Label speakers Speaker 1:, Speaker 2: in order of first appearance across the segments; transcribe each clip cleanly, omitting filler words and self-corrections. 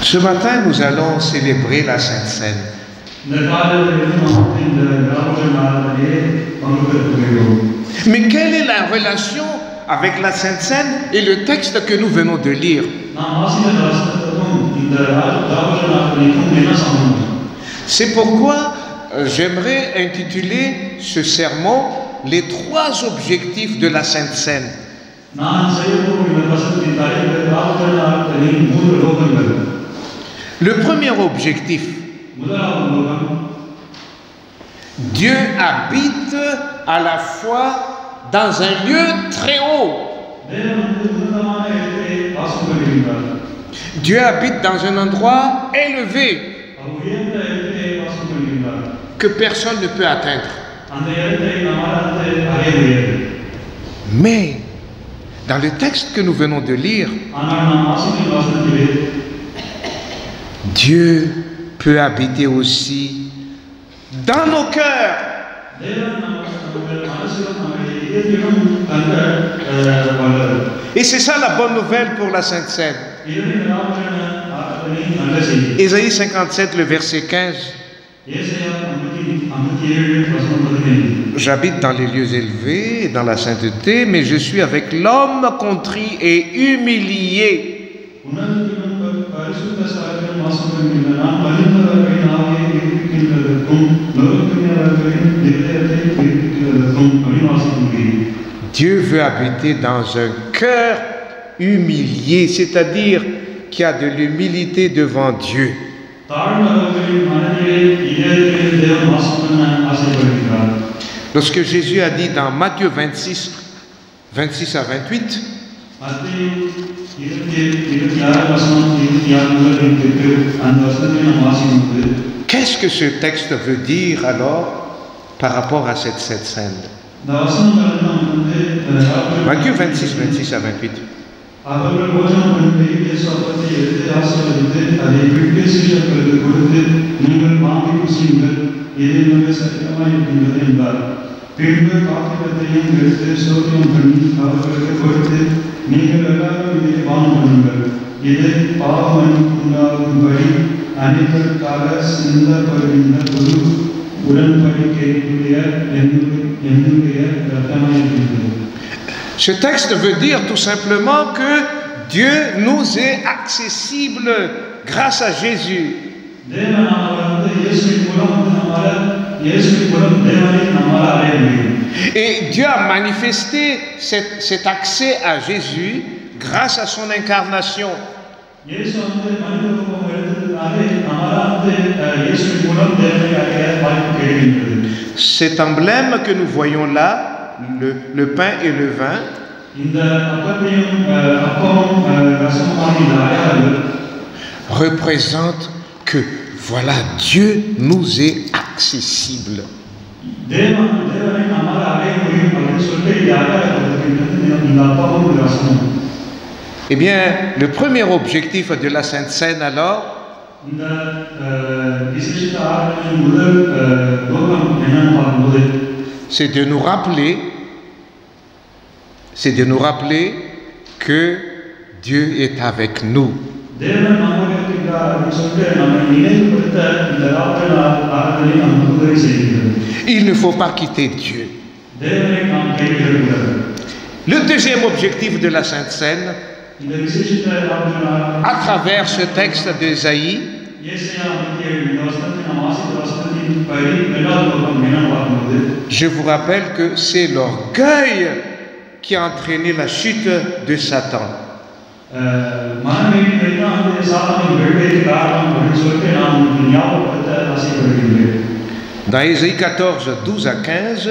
Speaker 1: Ce matin, nous allons célébrer la Sainte Seine. Mais quelle est la relation avec la Sainte Seine et le texte que nous venons de lire? C'est pourquoi j'aimerais intituler ce sermon « Les trois objectifs de la Sainte Seine ». Le premier objectif, Dieu habite à la fois dans un lieu très haut. Dieu habite dans un endroit élevé que personne ne peut atteindre. Mais dans le texte que nous venons de lire, Dieu peut habiter aussi dans nos cœurs. Et c'est ça la bonne nouvelle pour la Sainte Seine. Ésaïe 57, le verset 15. J'habite dans les lieux élevés et dans la sainteté, mais je suis avec l'homme contrit et humilié. Dieu veut habiter dans un cœur humilié, c'est-à-dire qui a de l'humilité devant Dieu. Lorsque Jésus a dit dans Matthieu 26, 26 à 28, qu'est-ce que ce texte veut dire alors par rapport à cette scène? Matthieu 26, 26 à 28. Ce texte veut dire tout simplement que Dieu nous est accessible grâce à Jésus. Et Dieu a manifesté cet accès à Jésus grâce à son incarnation. Cet emblème que nous voyons là, le pain et le vin, représente que voilà, Dieu nous est accessible. Eh bien, le premier objectif de la Sainte Seine alors, c'est de nous rappeler que Dieu est avec nous. Il ne faut pas quitter Dieu. Le deuxième objectif de la Sainte Seine, à travers ce texte d'Ésaïe, je vous rappelle que c'est l'orgueil qui a entraîné la chute de Satan. Dans Ésaïe 14, 12 à 15,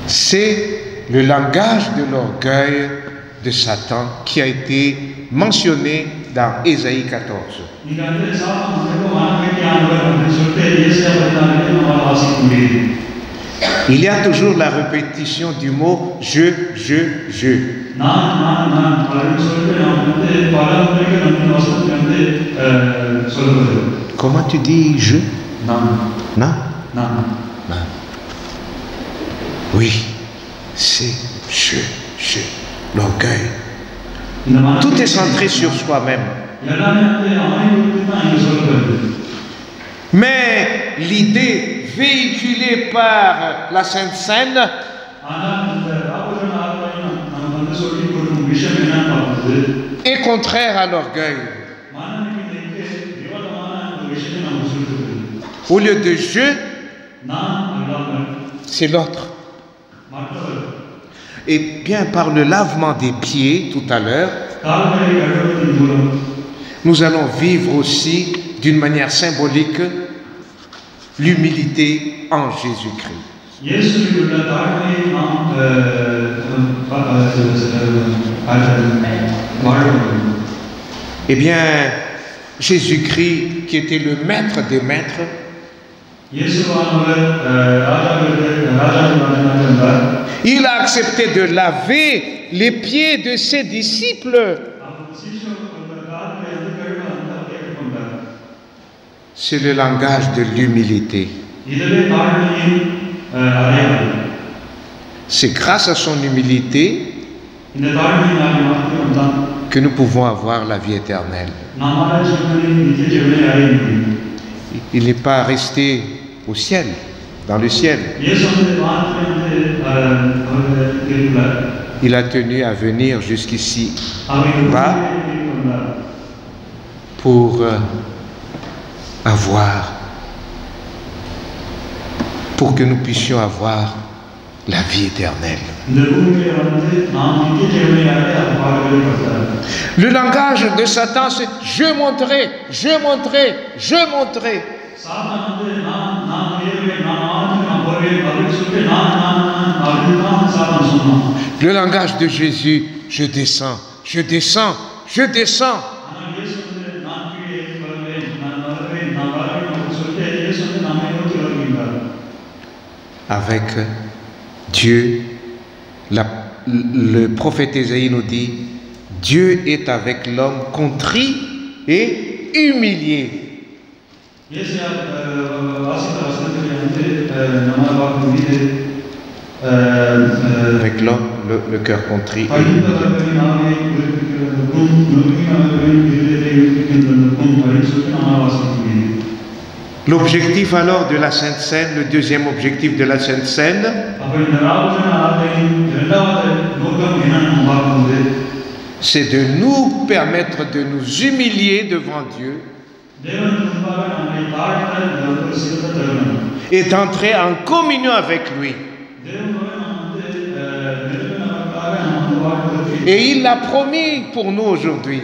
Speaker 1: C'est le langage de l'orgueil de Satan qui a été mentionné dans Ésaïe 14. Il y a toujours la répétition du mot je. Comment tu dis je? Non. Oui, c'est je, l'orgueil. Tout est centré sur soi-même. Mais l'idée véhiculée par la Sainte Seine est contraire à l'orgueil. Au lieu de je, c'est l'autre. Et bien par le lavement des pieds tout à l'heure, nous allons vivre aussi d'une manière symbolique l'humilité en Jésus-Christ. Eh bien, Jésus-Christ, qui était le maître des maîtres, il a accepté de laver les pieds de ses disciples. C'est le langage de l'humilité. C'est grâce à son humilité que nous pouvons avoir la vie éternelle. Il n'est pas resté au ciel, dans le ciel. Il a tenu à venir jusqu'ici bas pour pour que nous puissions avoir la vie éternelle. Le langage de Satan, c'est je montrerai. Le langage de Jésus, je descends. Avec Dieu, le prophète Ésaïe nous dit, Dieu est avec l'homme contrit et humilié. Avec l'homme, le cœur contrit. L'objectif alors de la Sainte Seine, le deuxième objectif de la Sainte Seine, c'est de nous permettre de nous humilier devant Dieu et d'entrer en communion avec lui. Et il l'a promis pour nous aujourd'hui.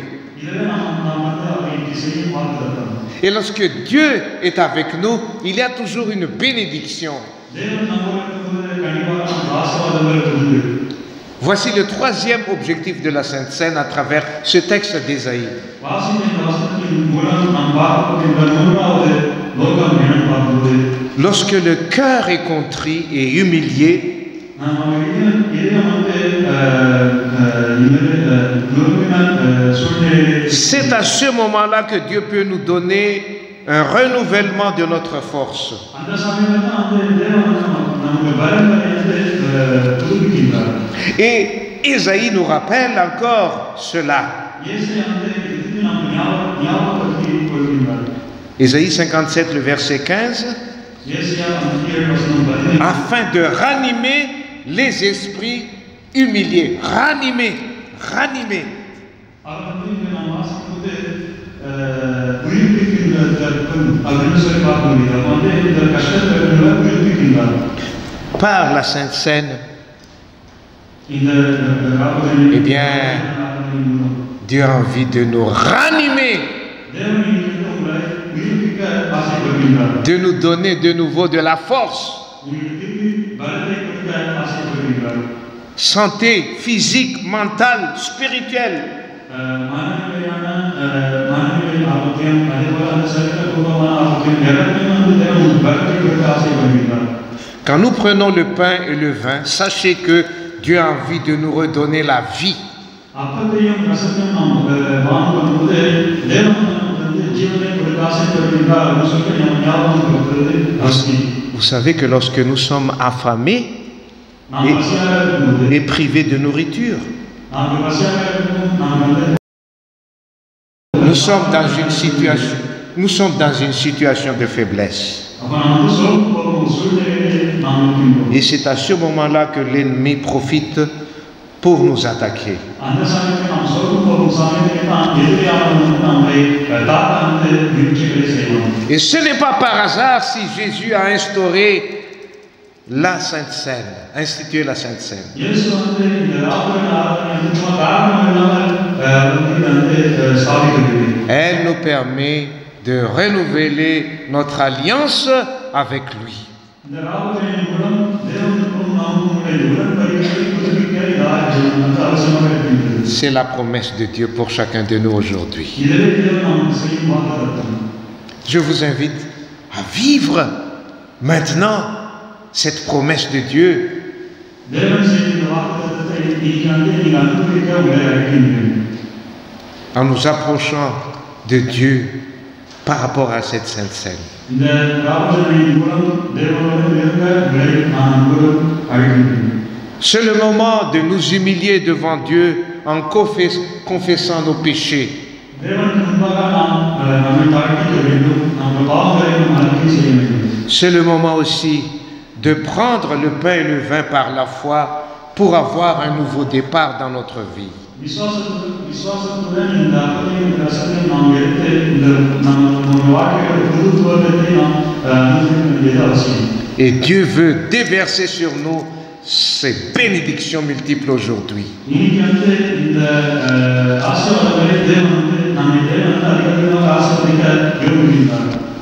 Speaker 1: Et lorsque Dieu est avec nous, il y a toujours une bénédiction. Voici le troisième objectif de la Sainte Seine à travers ce texte d'Ésaïe. Lorsque le cœur est contrit et humilié, c'est à ce moment-là que Dieu peut nous donner un renouvellement de notre force. Et Ésaïe nous rappelle encore cela. Ésaïe 57, le verset 15. Afin de ranimer les esprits humiliés. Ranimer. Par la Sainte Seine, eh bien, Dieu a envie de nous ranimer de nous donner de nouveau de la force, santé physique, mentale, spirituelle. Quand nous prenons le pain et le vin, sachez que Dieu a envie de nous redonner la vie. Vous savez que lorsque nous sommes affamés et privés de nourriture, nous sommes dans une situation de faiblesse. Et c'est à ce moment-là que l'ennemi profite pour nous attaquer. Et ce n'est pas par hasard si Jésus a institué la Sainte Seine. Elle nous permet de renouveler notre alliance avec lui. C'est la promesse de Dieu pour chacun de nous aujourd'hui. Je vous invite à vivre maintenant cette promesse de Dieu. En nous approchant de Dieu par rapport à cette Sainte Seine. C'est le moment de nous humilier devant Dieu en confessant nos péchés. C'est le moment aussi de prendre le pain et le vin par la foi pour avoir un nouveau départ dans notre vie. Et Dieu veut déverser sur nous ces bénédictions multiples aujourd'hui.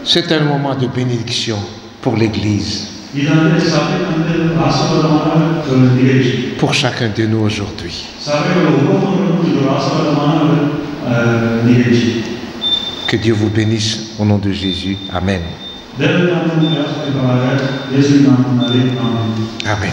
Speaker 1: C'est un moment de bénédiction pour l'Église, pour chacun de nous aujourd'hui. Que Dieu vous bénisse au nom de Jésus. Amen. Amen.